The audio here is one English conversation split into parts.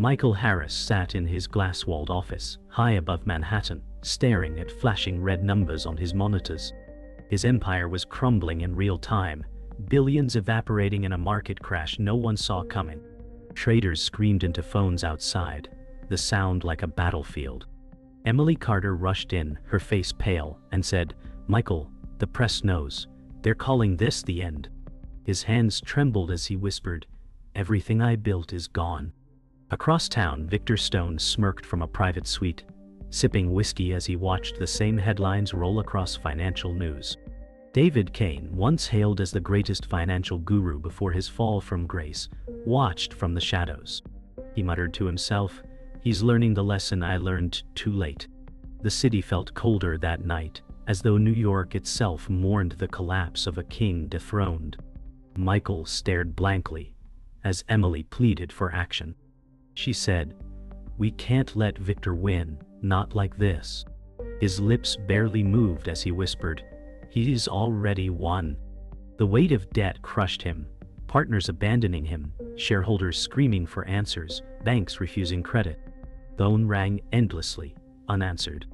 Michael Harris sat in his glass-walled office, high above Manhattan, staring at flashing red numbers on his monitors. His empire was crumbling in real time, billions evaporating in a market crash no one saw coming. Traders screamed into phones outside, the sound like a battlefield. Emily Carter rushed in, her face pale, and said, "Michael, the press knows. They're calling this the end." His hands trembled as he whispered, "Everything I built is gone." Across town, Victor Stone smirked from a private suite, sipping whiskey as he watched the same headlines roll across financial news. David Kane, once hailed as the greatest financial guru before his fall from grace, watched from the shadows. He muttered to himself, "He's learning the lesson I learned too late." The city felt colder that night, as though New York itself mourned the collapse of a king dethroned. Michael stared blankly, as Emily pleaded for action. She said, "We can't let Victor win, not like this." His lips barely moved as he whispered, "He's already won." The weight of debt crushed him, partners abandoning him, shareholders screaming for answers, banks refusing credit. The phone rang endlessly, unanswered.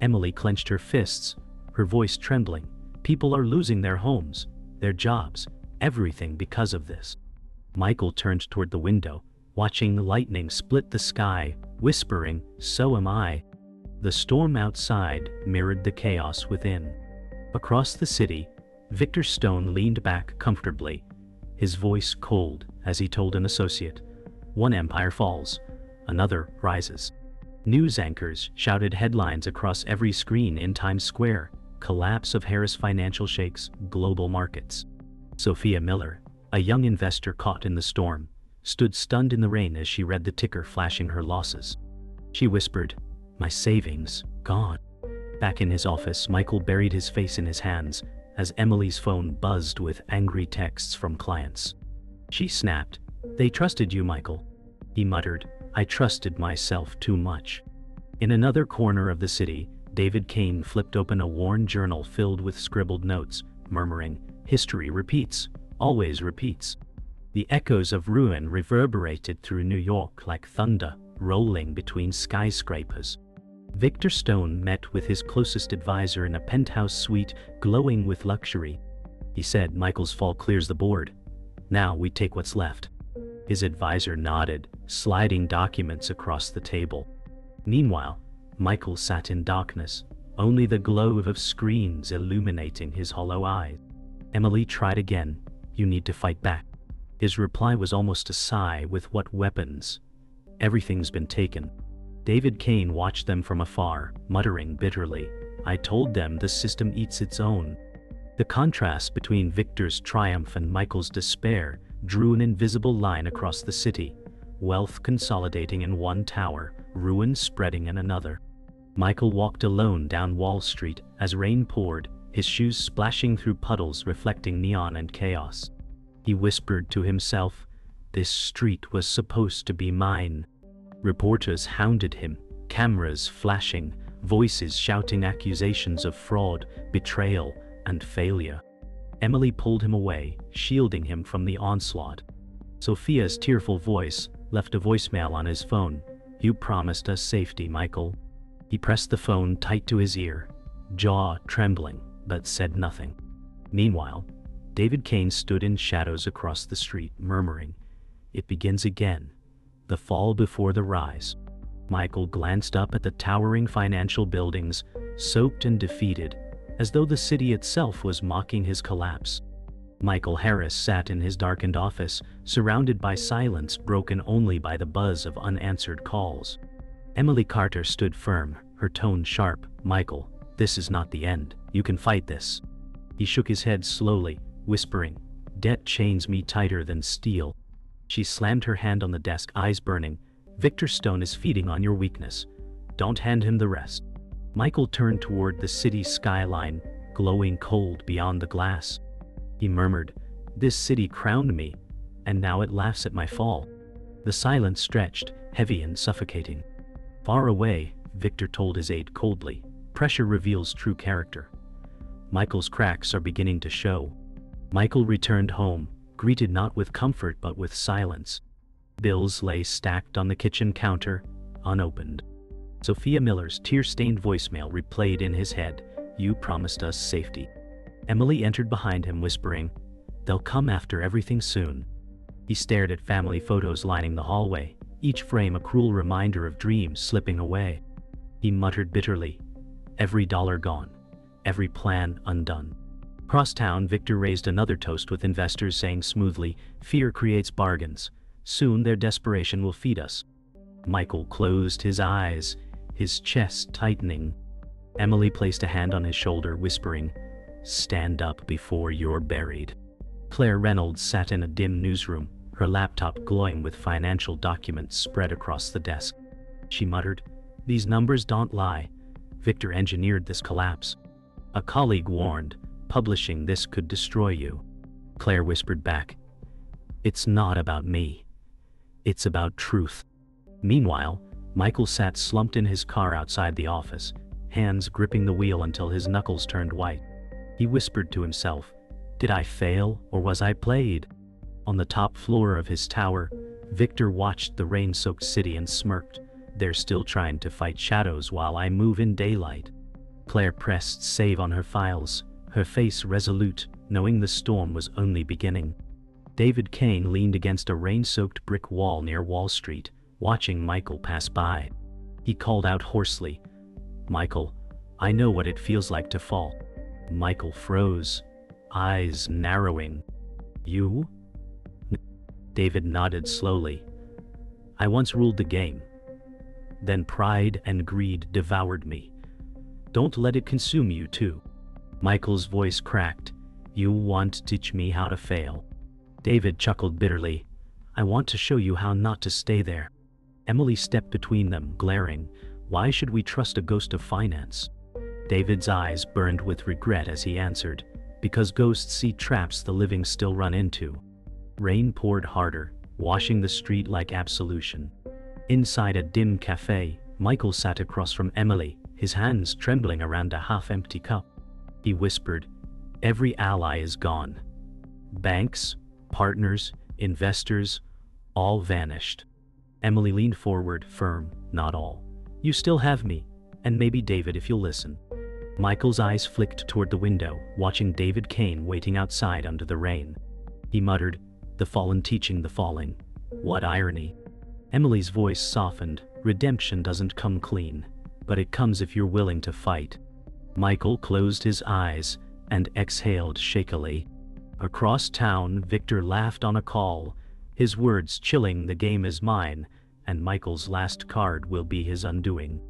Emily clenched her fists, her voice trembling. People are losing their homes, their jobs, everything because of this. Michael turned toward the window, watching lightning split the sky, whispering, "So am I." The storm outside mirrored the chaos within. Across the city, Victor Stone leaned back comfortably, his voice cold as he told an associate, "One empire falls, another rises." News anchors shouted headlines across every screen in Times Square: collapse of Harris Financial shakes global markets. Sophia Miller, a young investor caught in the storm, stood stunned in the rain as she read the ticker flashing her losses. She whispered, "My savings, gone." Back in his office, Michael buried his face in his hands as Emily's phone buzzed with angry texts from clients. She snapped, "They trusted you, Michael." He muttered, "I trusted myself too much." In another corner of the city, David Kane flipped open a worn journal filled with scribbled notes, murmuring, "History repeats, always repeats." The echoes of ruin reverberated through New York like thunder, rolling between skyscrapers. Victor Stone met with his closest advisor in a penthouse suite glowing with luxury. He said, "Michael's fall clears the board. Now we take what's left." His advisor nodded, sliding documents across the table. Meanwhile, Michael sat in darkness, only the glow of screens illuminating his hollow eyes. Emily tried again, "You need to fight back." His reply was almost a sigh. "With what weapons? Everything's been taken." David Kane watched them from afar, muttering bitterly, "I told them the system eats its own." The contrast between Victor's triumph and Michael's despair drew an invisible line across the city, wealth consolidating in one tower, ruin spreading in another. Michael walked alone down Wall Street as rain poured, his shoes splashing through puddles reflecting neon and chaos. He whispered to himself, "This street was supposed to be mine." Reporters hounded him, cameras flashing, voices shouting accusations of fraud, betrayal, and failure. Emily pulled him away, shielding him from the onslaught. Sophia's tearful voice left a voicemail on his phone. "You promised us safety, Michael." He pressed the phone tight to his ear, jaw trembling, but said nothing. Meanwhile, David Kane stood in shadows across the street, murmuring, "It begins again. The fall before the rise." Michael glanced up at the towering financial buildings, soaked and defeated, as though the city itself was mocking his collapse. Michael Harris sat in his darkened office, surrounded by silence broken only by the buzz of unanswered calls. Emily Carter stood firm, her tone sharp. "Michael, this is not the end. You can fight this." He shook his head slowly, whispering, "Debt chains me tighter than steel." She slammed her hand on the desk, eyes burning. "Victor Stone is feeding on your weakness. Don't hand him the rest." Michael turned toward the city skyline, glowing cold beyond the glass. He murmured, "This city crowned me, and now it laughs at my fall." The silence stretched, heavy and suffocating. "Far away," Victor told his aide coldly, "pressure reveals true character. Michael's cracks are beginning to show." Michael returned home, greeted not with comfort but with silence. Bills lay stacked on the kitchen counter, unopened. Sophia Miller's tear-stained voicemail replayed in his head, "You promised us safety." Emily entered behind him whispering, "They'll come after everything soon." He stared at family photos lining the hallway, each frame a cruel reminder of dreams slipping away. He muttered bitterly, "Every dollar gone, every plan undone." Across town, Victor raised another toast with investors saying smoothly, "Fear creates bargains. Soon their desperation will feed us." Michael closed his eyes, his chest tightening. Emily placed a hand on his shoulder, whispering, "Stand up before you're buried." Claire Reynolds sat in a dim newsroom, her laptop glowing with financial documents spread across the desk. She muttered, "These numbers don't lie. Victor engineered this collapse. A colleague warned, publishing this could destroy you." Claire whispered back, "It's not about me. It's about truth." Meanwhile, Michael sat slumped in his car outside the office, hands gripping the wheel until his knuckles turned white. He whispered to himself, "Did I fail, or was I played?" On the top floor of his tower, Victor watched the rain-soaked city and smirked, "They're still trying to fight shadows while I move in daylight." Claire pressed save on her files, her face resolute, knowing the storm was only beginning. David Kane leaned against a rain-soaked brick wall near Wall Street, watching Michael pass by. He called out hoarsely, "Michael, I know what it feels like to fall." Michael froze, eyes narrowing. "You?" David nodded slowly. "I once ruled the game. Then pride and greed devoured me. Don't let it consume you too." Michael's voice cracked, "You want to teach me how to fail." David chuckled bitterly, "I want to show you how not to stay there." Emily stepped between them, glaring, "Why should we trust a ghost of finance?" David's eyes burned with regret as he answered, "Because ghosts see traps the living still run into." Rain poured harder, washing the street like absolution. Inside a dim cafe, Michael sat across from Emily, his hands trembling around a half-empty cup. He whispered, "Every ally is gone. Banks, partners, investors, all vanished." Emily leaned forward, firm, "Not all. You still have me, and maybe David if you'll listen." Michael's eyes flicked toward the window, watching David Kane waiting outside under the rain. He muttered, "The fallen teaching the falling. What irony." Emily's voice softened, "Redemption doesn't come clean, but it comes if you're willing to fight." Michael closed his eyes and exhaled shakily. Across town, Victor laughed on a call, his words chilling, "The game is mine, and Michael's last card will be his undoing."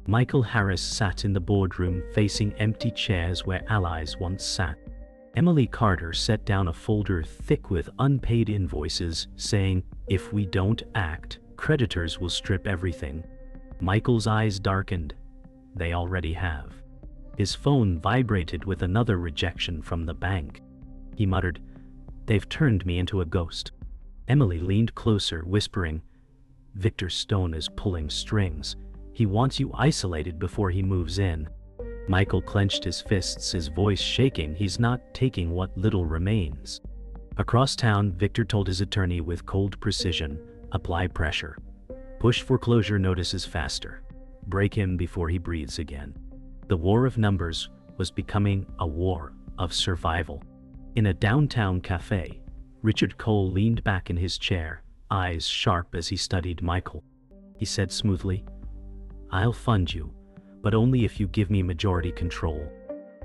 Michael Harris sat in the boardroom facing empty chairs where allies once sat. Emily Carter set down a folder thick with unpaid invoices, saying, "If we don't act, creditors will strip everything." Michael's eyes darkened. They already have. His phone vibrated with another rejection from the bank. He muttered, "They've turned me into a ghost." Emily leaned closer, whispering, "Victor Stone is pulling strings. He wants you isolated before he moves in." Michael clenched his fists, his voice shaking. "He's not taking what little remains." Across town, Victor told his attorney with cold precision, "Apply pressure. Push foreclosure notices faster. Break him before he breathes again." The war of numbers was becoming a war of survival. In a downtown cafe, Richard Cole leaned back in his chair, eyes sharp as he studied Michael. He said smoothly, "I'll fund you, but only if you give me majority control."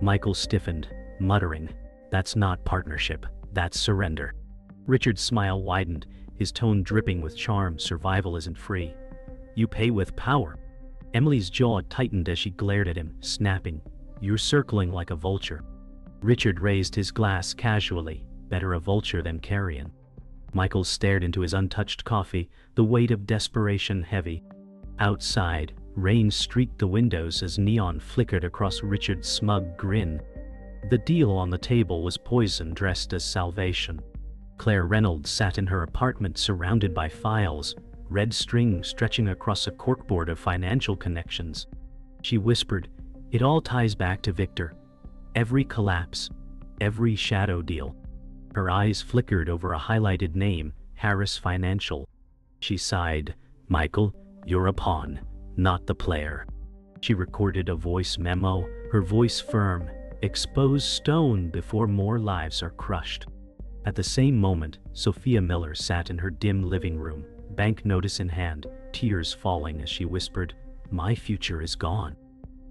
Michael stiffened, muttering, "That's not partnership, that's surrender." Richard's smile widened, his tone dripping with charm. "Survival isn't free. You pay with power." Emily's jaw tightened as she glared at him, snapping, "You're circling like a vulture." Richard raised his glass casually, "Better a vulture than carrion." Michael stared into his untouched coffee, the weight of desperation heavy. Outside, rain streaked the windows as neon flickered across Richard's smug grin. The deal on the table was poison dressed as salvation. Claire Reynolds sat in her apartment surrounded by files, red string stretching across a corkboard of financial connections. She whispered, "It all ties back to Victor. Every collapse, every shadow deal." Her eyes flickered over a highlighted name, Harris Financial. She sighed. Michael, you're a pawn, not the player. She recorded a voice memo, her voice firm. Expose stone before more lives are crushed. At the same moment, Sophia Miller sat in her dim living room, bank notice in hand, tears falling as she whispered, "My future is gone."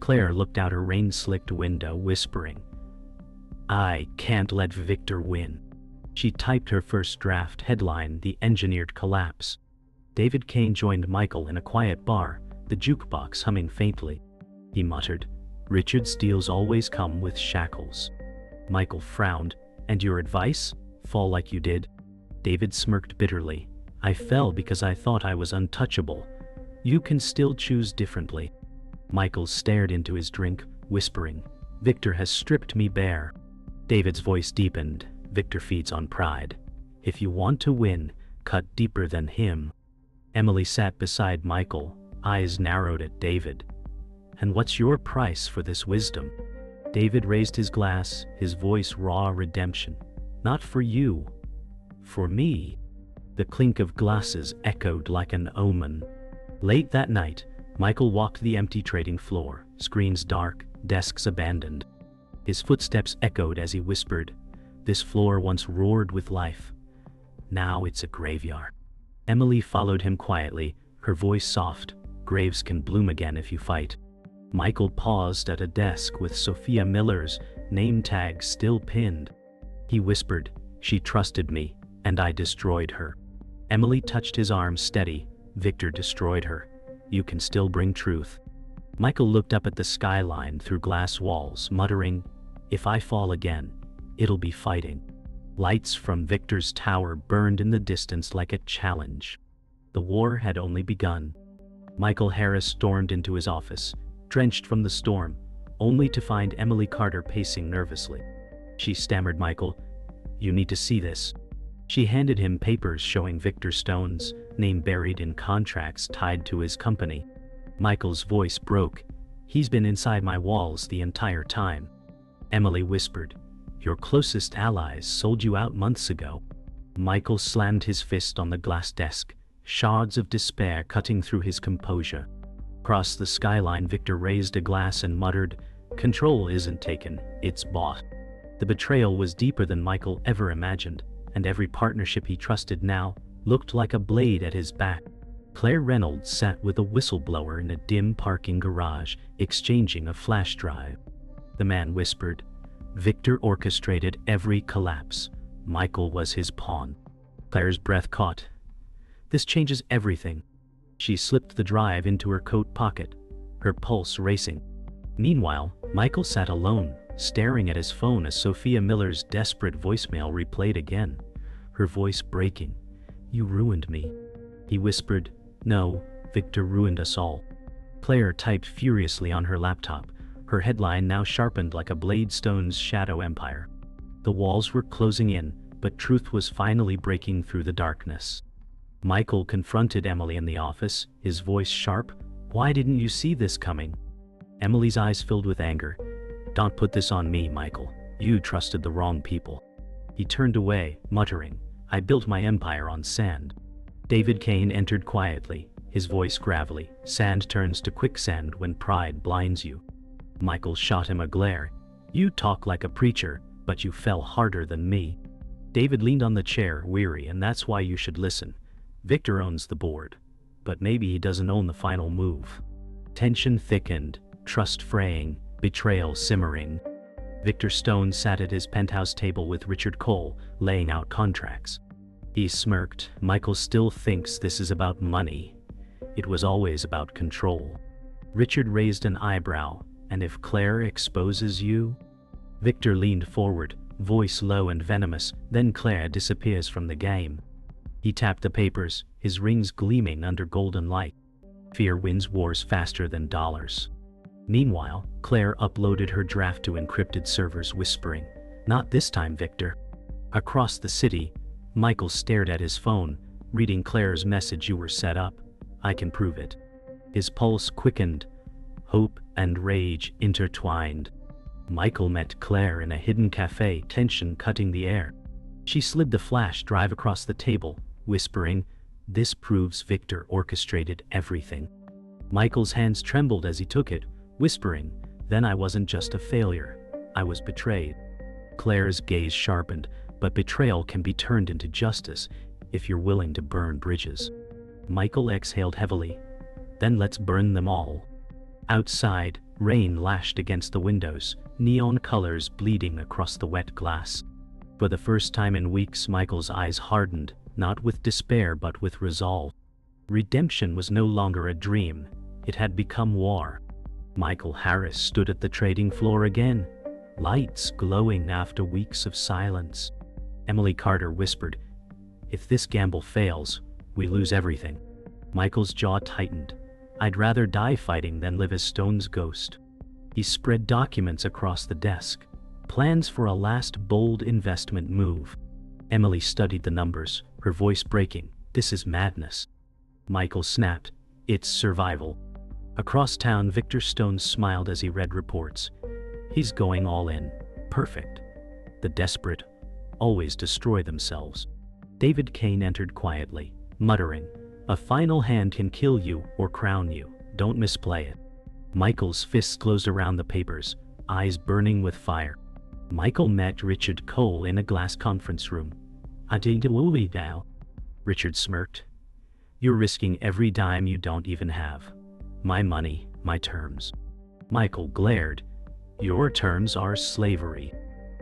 Claire looked out her rain-slicked window, whispering, "I can't let Victor win." She typed her first draft headline, "The Engineered Collapse." David Kane joined Michael in a quiet bar, the jukebox humming faintly. He muttered, "Richard's deals always come with shackles." Michael frowned. "And your advice? Fall like you did?" David smirked bitterly. "I fell because I thought I was untouchable. You can still choose differently." Michael stared into his drink, whispering, "Victor has stripped me bare." David's voice deepened. "Victor feeds on pride. If you want to win, cut deeper than him." Emily sat beside Michael, eyes narrowed at David. "And what's your price for this wisdom?" David raised his glass, his voice raw redemption. "Not for you. For me." The clink of glasses echoed like an omen. Late that night, Michael walked the empty trading floor, screens dark, desks abandoned. His footsteps echoed as he whispered, "This floor once roared with life. Now it's a graveyard." Emily followed him quietly, her voice soft. "Graves can bloom again if you fight." Michael paused at a desk with Sophia Miller's name tag still pinned. He whispered, "She trusted me, and I destroyed her." Emily touched his arm steady. "Victor destroyed her. You can still bring truth." Michael looked up at the skyline through glass walls, muttering, "If I fall again, it'll be fighting." Lights from Victor's tower burned in the distance like a challenge. The war had only begun. Michael Harris stormed into his office, drenched from the storm, only to find Emily Carter pacing nervously. She stammered, "Michael, you need to see this." She handed him papers showing Victor Stone's name buried in contracts tied to his company. Michael's voice broke. "He's been inside my walls the entire time." Emily whispered, "Your closest allies sold you out months ago." Michael slammed his fist on the glass desk, shards of despair cutting through his composure. Across the skyline, Victor raised a glass and muttered, "Control isn't taken, it's bought." The betrayal was deeper than Michael ever imagined, and every partnership he trusted now looked like a blade at his back. Claire Reynolds sat with a whistleblower in a dim parking garage, exchanging a flash drive. The man whispered, "Victor orchestrated every collapse. Michael was his pawn." Claire's breath caught. "This changes everything." She slipped the drive into her coat pocket, her pulse racing. Meanwhile, Michael sat alone, staring at his phone as Sophia Miller's desperate voicemail replayed again, her voice breaking. "You ruined me." He whispered, "No, Victor ruined us all." Claire typed furiously on her laptop, her headline now sharpened like a blade stone's shadow empire. The walls were closing in, but truth was finally breaking through the darkness. Michael confronted Emily in the office, his voice sharp. "Why didn't you see this coming?" Emily's eyes filled with anger. "Don't put this on me, Michael. You trusted the wrong people." He turned away, muttering, "I built my empire on sand." David Kane entered quietly, his voice gravelly. "Sand turns to quicksand when pride blinds you." Michael shot him a glare. "You talk like a preacher, but you fell harder than me." David leaned on the chair, weary, "And that's why you should listen. Victor owns the board, but maybe he doesn't own the final move." Tension thickened, trust fraying, betrayal simmering. Victor Stone sat at his penthouse table with Richard Cole, laying out contracts. He smirked. "Michael still thinks this is about money. It was always about control." Richard raised an eyebrow. "And if Claire exposes you?" Victor leaned forward, voice low and venomous. "Then Claire disappears from the game." He tapped the papers, his rings gleaming under golden light. "Fear wins wars faster than dollars." Meanwhile, Claire uploaded her draft to encrypted servers, whispering, "Not this time, Victor." Across the city, Michael stared at his phone, reading Claire's message, "You were set up. I can prove it." His pulse quickened. Hope and rage intertwined. Michael met Claire in a hidden cafe, tension cutting the air. She slid the flash drive across the table, whispering, This proves Victor orchestrated everything. Michael's hands trembled as he took it, whispering, "Then I wasn't just a failure. I was betrayed." Claire's gaze sharpened, but betrayal can be turned into justice if you're willing to burn bridges. Michael exhaled heavily. "Then let's burn them all." Outside, rain lashed against the windows, neon colors bleeding across the wet glass. For the first time in weeks, Michael's eyes hardened, not with despair but with resolve. Redemption was no longer a dream, it had become war. Michael Harris stood at the trading floor again, lights glowing after weeks of silence. Emily Carter whispered, "If this gamble fails, we lose everything." Michael's jaw tightened. "I'd rather die fighting than live as Stone's ghost." He spread documents across the desk, plans for a last bold investment move. Emily studied the numbers, her voice breaking. "This is madness." Michael snapped, "It's survival." Across town, Victor Stone smiled as he read reports. He's going all in. Perfect. The desperate always destroy themselves. David Kane entered quietly, muttering, "A final hand can kill you or crown you. Don't misplay it." Michael's fists closed around the papers, eyes burning with fire. Michael met Richard Cole in a glass conference room. "I did the movie now." Richard smirked. "You're risking every dime you don't even have. My money, my terms." Michael glared. "Your terms are slavery."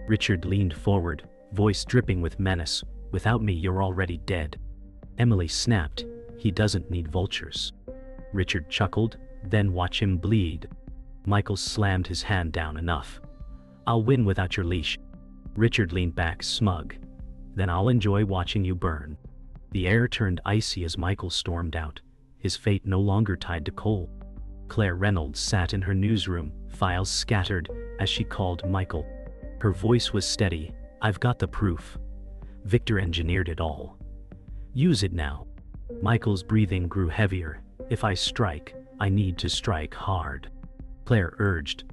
Richard leaned forward, voice dripping with menace. "Without me, you're already dead." Emily snapped, "He doesn't need vultures." Richard chuckled, "Then watch him bleed." Michael slammed his hand down. "Enough. I'll win without your leash." Richard leaned back, smug. "Then I'll enjoy watching you burn." The air turned icy as Michael stormed out, his fate no longer tied to Cole. Claire Reynolds sat in her newsroom, files scattered, as she called Michael. Her voice was steady. "I've got the proof. Victor engineered it all. Use it now." Michael's breathing grew heavier. "If I strike, I need to strike hard." Claire urged,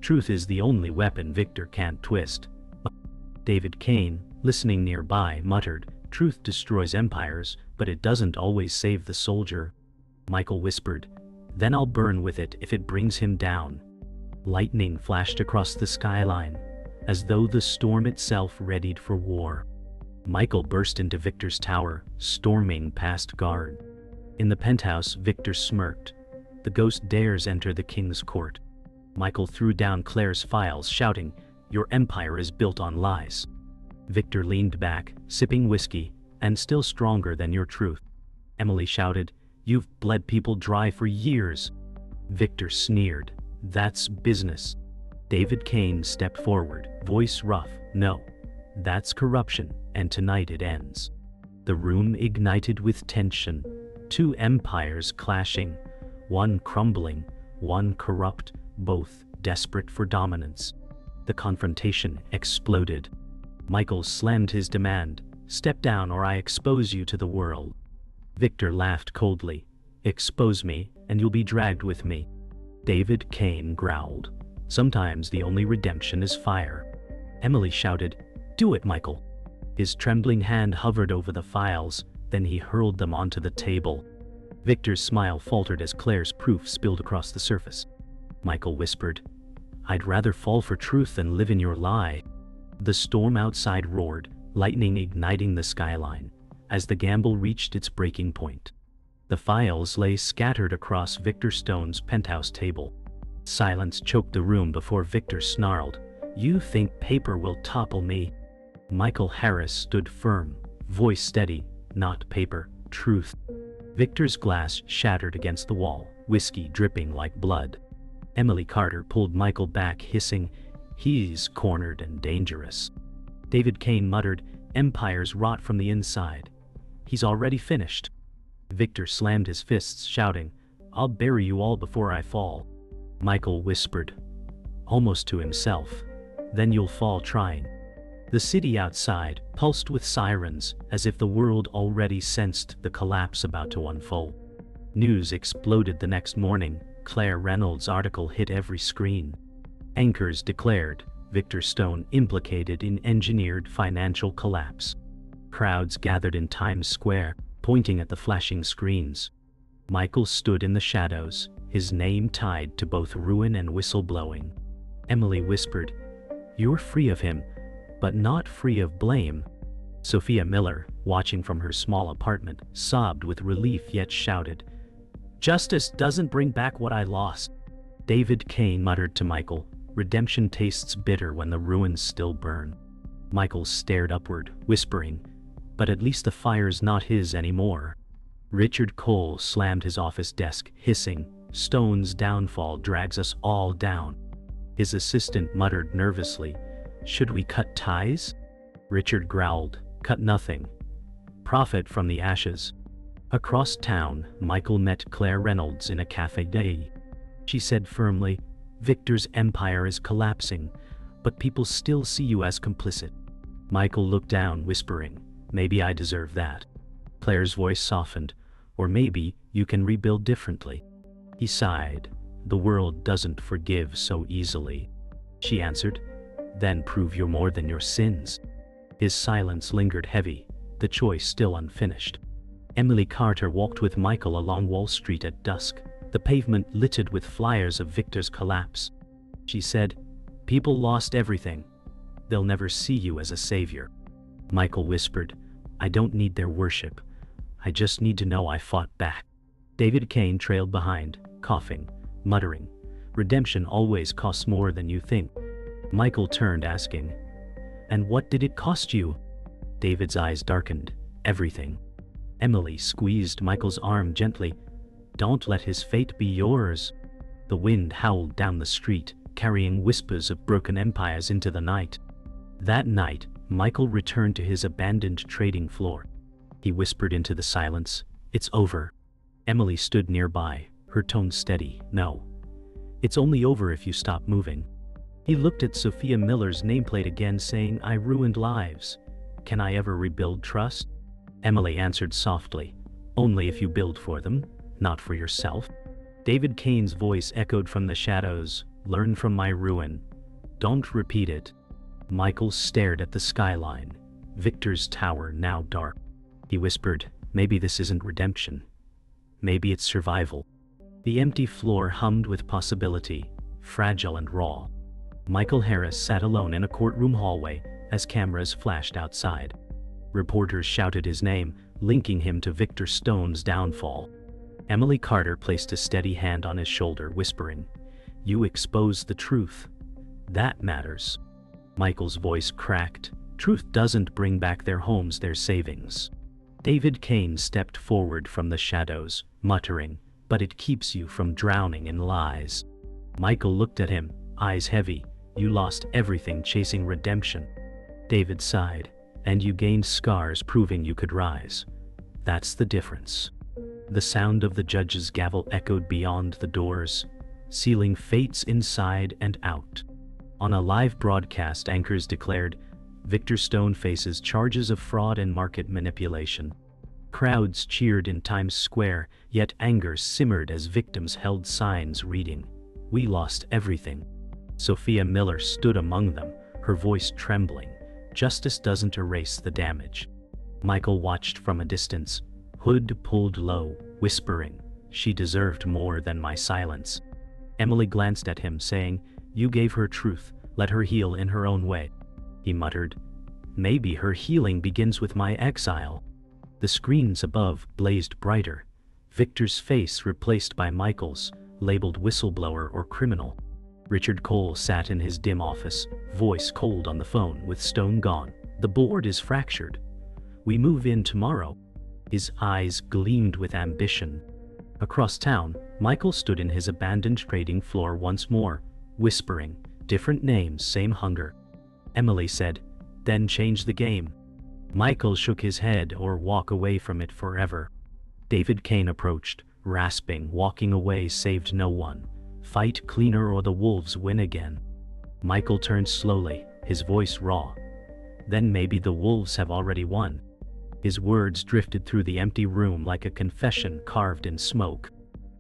"Truth is the only weapon Victor can't twist." David Kane, listening nearby, muttered, "Truth destroys empires, but it doesn't always save the soldier." Michael whispered, "Then I'll burn with it if it brings him down." Lightning flashed across the skyline, as though the storm itself readied for war. Michael burst into Victor's tower, storming past guard. In the penthouse, Victor smirked. "The ghost dares enter the king's court." Michael threw down Claire's files, shouting, "Your empire is built on lies." Victor leaned back, sipping whiskey, "And still stronger than your truth." Emily shouted, "You've bled people dry for years." Victor sneered, "That's business." David Kane stepped forward, voice rough, "No. That's corruption, and tonight it ends." The room ignited with tension. Two empires clashing, one crumbling, one corrupt, both desperate for dominance. The confrontation exploded. Michael slammed his demand, "Step down or I expose you to the world." Victor laughed coldly, "Expose me, and you'll be dragged with me." David Kane growled, "Sometimes the only redemption is fire." Emily shouted, "Do it, Michael." His trembling hand hovered over the files, then he hurled them onto the table. Victor's smile faltered as Claire's proof spilled across the surface. Michael whispered, "I'd rather fall for truth than live in your lie." The storm outside roared, lightning igniting the skyline, as the gamble reached its breaking point. The files lay scattered across Victor Stone's penthouse table. Silence choked the room before Victor snarled, "You think paper will topple me?" Michael Harris stood firm, voice steady, "Not paper, truth." Victor's glass shattered against the wall, whiskey dripping like blood. Emily Carter pulled Michael back, hissing, "He's cornered and dangerous." David Kane muttered, "Empires rot from the inside. He's already finished." Victor slammed his fists, shouting, "I'll bury you all before I fall." Michael whispered, almost to himself, "Then you'll fall trying." The city outside pulsed with sirens, as if the world already sensed the collapse about to unfold. News exploded the next morning. Claire Reynolds' article hit every screen. Anchors declared, "Victor Stone implicated in engineered financial collapse." Crowds gathered in Times Square, pointing at the flashing screens. Michael stood in the shadows, his name tied to both ruin and whistleblowing. Emily whispered, "You're free of him, but not free of blame." Sophia Miller, watching from her small apartment, sobbed with relief yet shouted, "Justice doesn't bring back what I lost." David Kane muttered to Michael, "Redemption tastes bitter when the ruins still burn." Michael stared upward, whispering, "But at least the fire's not his anymore." Richard Cole slammed his office desk, hissing, "Stone's downfall drags us all down." His assistant muttered nervously, "Should we cut ties?" Richard growled, "Cut nothing. Profit from the ashes." Across town, Michael met Claire Reynolds in a cafe day. She said firmly, "Victor's empire is collapsing, but people still see you as complicit." Michael looked down, whispering, "Maybe I deserve that." Claire's voice softened, "Or maybe you can rebuild differently." He sighed, "The world doesn't forgive so easily." She answered, "Then prove you're more than your sins." His silence lingered heavy, the choice still unfinished. Emily Carter walked with Michael along Wall Street at dusk, the pavement littered with flyers of Victor's collapse. She said, "People lost everything. They'll never see you as a savior." Michael whispered, "I don't need their worship. I just need to know I fought back." David Kane trailed behind, coughing, muttering, "Redemption always costs more than you think." Michael turned, asking, "And what did it cost you?" David's eyes darkened, "Everything." Emily squeezed Michael's arm gently, "Don't let his fate be yours." The wind howled down the street, carrying whispers of broken empires into the night. That night, Michael returned to his abandoned trading floor. He whispered into the silence, "It's over." Emily stood nearby, her tone steady, "No. It's only over if you stop moving." He looked at Sophia Miller's nameplate again, saying, "I ruined lives. Can I ever rebuild trust?" Emily answered softly, "Only if you build for them, not for yourself." David Kane's voice echoed from the shadows, "Learn from my ruin. Don't repeat it." Michael stared at the skyline, Victor's tower now dark. He whispered, "Maybe this isn't redemption. Maybe it's survival." The empty floor hummed with possibility, fragile and raw. Michael Harris sat alone in a courtroom hallway as cameras flashed outside. Reporters shouted his name, linking him to Victor Stone's downfall. Emily Carter placed a steady hand on his shoulder, whispering, "You exposed the truth. That matters." Michael's voice cracked, "Truth doesn't bring back their homes, their savings." David Kane stepped forward from the shadows, muttering, "But it keeps you from drowning in lies." Michael looked at him, eyes heavy, "You lost everything chasing redemption." David sighed, "And you gained scars proving you could rise. That's the difference." The sound of the judge's gavel echoed beyond the doors, sealing fates inside and out. On a live broadcast, anchors declared, "Victor Stone faces charges of fraud and market manipulation." Crowds cheered in Times Square, yet anger simmered as victims held signs reading, "We lost everything." Sophia Miller stood among them, her voice trembling, "Justice doesn't erase the damage." Michael watched from a distance, hood pulled low, whispering, "She deserved more than my silence." Emily glanced at him, saying, "You gave her truth, let her heal in her own way." He muttered, "Maybe her healing begins with my exile." The screens above blazed brighter, Victor's face replaced by Michael's, labeled whistleblower or criminal. Richard Cole sat in his dim office, voice cold on the phone. "With Stone gone, the board is fractured. We move in tomorrow." His eyes gleamed with ambition. Across town, Michael stood in his abandoned trading floor once more, whispering, "Different names, same hunger." Emily said, "Then change the game." Michael shook his head, "Or walk away from it forever." David Kane approached, rasping, "Walking away saved no one. Fight cleaner or the wolves win again." Michael turned slowly, his voice raw. "Then maybe the wolves have already won." His words drifted through the empty room like a confession carved in smoke.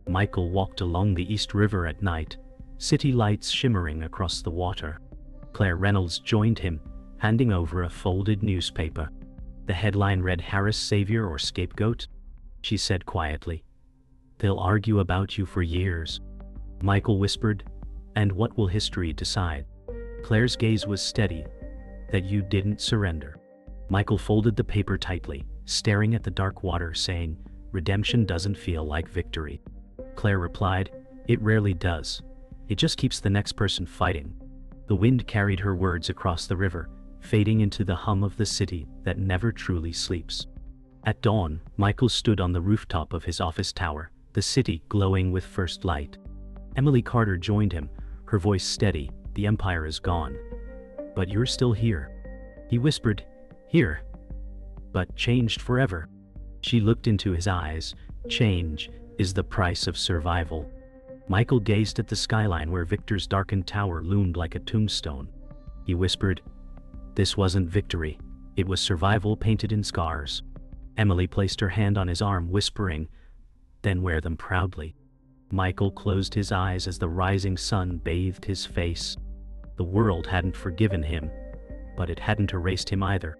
Michael walked along the East River at night, city lights shimmering across the water. Claire Reynolds joined him, handing over a folded newspaper. The headline read, "Harris Savior or Scapegoat?" she said quietly. "They'll argue about you for years." Michael whispered, "And what will history decide?" Claire's gaze was steady. "That you didn't surrender." Michael folded the paper tightly, staring at the dark water, saying, "Redemption doesn't feel like victory." Claire replied, "It rarely does. It just keeps the next person fighting." The wind carried her words across the river, fading into the hum of the city that never truly sleeps. At dawn, Michael stood on the rooftop of his office tower, the city glowing with first light. Emily Carter joined him, her voice steady. "The empire is gone. But you're still here." He whispered, "Here. But changed forever." She looked into his eyes. "Change is the price of survival." Michael gazed at the skyline where Victor's darkened tower loomed like a tombstone. He whispered, "This wasn't victory. It was survival painted in scars." Emily placed her hand on his arm, whispering, "Then wear them proudly." Michael closed his eyes as the rising sun bathed his face. The world hadn't forgiven him, but it hadn't erased him either.